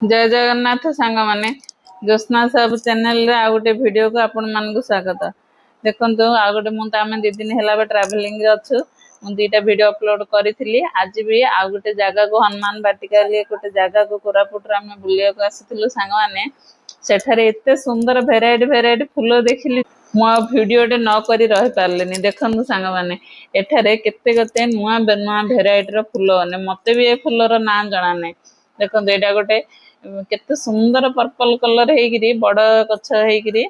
जय जगन्नाथ सांग माने ज्योत्ना सब चैनल रे आ गोटे वीडियो को आपण मान को स्वागत। देखंतु आ गोटे मु आमे 2 दिन हेला बे ट्रैवलिंग रे अछु। मु दीटा वीडियो अपलोड करिथिली। आज भी आ गोटे जगह को हनुमान वाटिका रे गोटे जगह को कोरापुट रे आमे बुलिया को आसिथिलु सांग माने। सेठारे एते सुंदर वेराइटी फूल देखिली मु वीडियो टे न करी रहि पारलेनी। देखंतु सांग माने एठारे केते केते नुआ नुआ वेराइटी रो फूल ने मते भी ए फूल रो नाम जणा नै। देखंतु एटा गोटे केते सुंदर पर्पल कलर हेगिरी बड़ गछ हेगिरी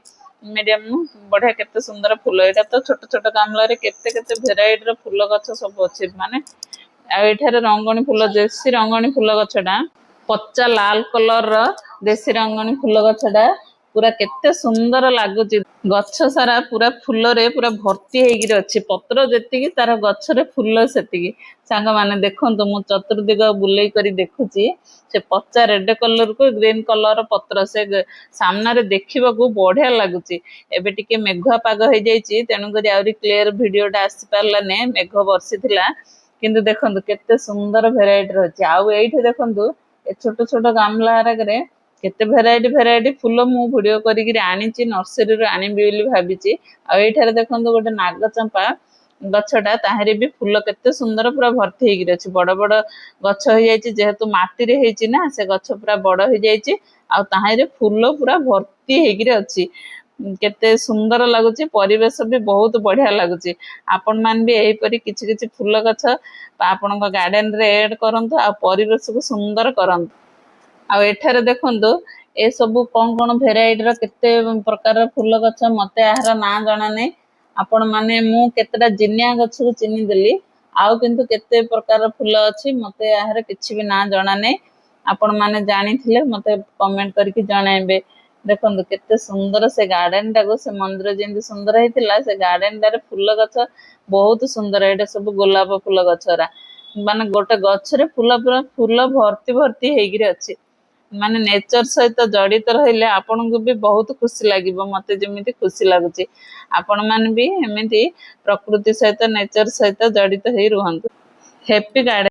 मीडियम बढ़िया केते सुंदर फूल। एटा तो छोट छोट गामला रे केते केते वेराइटी रो फूल गछ सब अछि माने आ एठारे रंगणी फूल देसी रंगणी फूल गछडा पच्चा लाल कलर रो देसी रंगणी फूल गछडा पूरा केते सुंदर लागुची। गछ सारा पूरा फूल रे पूरा भर्ती हेगिरी अछि पत्र जेतिकी तार गछ रे फूल सेतिकी। सांग माने देखंतु मु चतुर्दिग बुलेई करी देखुची से पच्चा रेड कलर को ग्रीन कलर पत्र से सामना रे देखिबा को बढ़िया लागुची। एबे टिके मेघुआ पाग हे जाईची तेनु करी आउरी क्लियर वीडियो टा आसी पारला ने मेघ बरसीथिला किंतु देखंतु केते सुंदर वेराइटी रहची। आउ एइठे देखंतु ए छोट छोट गामला रे केते वेराइटी फूल मु वीडियो करी आनीची नर्सरी रो आनीबी बोली भाबिची। आ एठारे देखंतु गोटे नाग चंपा गछटा ताहरे भी फूल केते सुंदर पूरा भर्ती हेगिरि अछि। बड़ बड़ गछ हो जाईची जेहेतु माटी रे हेची ना से गछ पूरा बड़ हो जाईची आ ताहरे फूल पूरा भर्ती हेगिरि अछि। केते सुंदर लागुची परिवेश भी बहुत बढ़िया लागुची। आपण मान भी एही परी किछि किछि फूल गछ आपण गार्डन रे ऐड करंतु आ परिवेश को सुंदर करंतु। आ एठारे देखंतु ए सब कोन वेराइटी रो केते प्रकार फूल गछ मते आहार ना जणा नै। आपण माने मु केतेटा जिनिया गछ को चिन्हि देली आउ किंतु केते प्रकार फूल अछि मते आहार किछि भी ना जणा नै। आपण माने जानिथिले मते कमेंट करके जणाइबे। देखंतु केते सुंदर से गार्डन टाको से मंदिर जेंति सुंदर हेतिला से गार्डन टारे फूल गछ बहुत सुंदर। एटा सब गोलाप फूल गछरा माने गोटे गछ रे फूल भर्ती हेगिरि अछि। माने नेचर सहित जड़ित रहिले आपन को भी बहुत खुशी लागिबो मते जेमिति खुशी लागुची। आपण मान भी एमिति प्रकृति सहित नेचर सहित जड़ित हेई रुहंतु। Happy garden.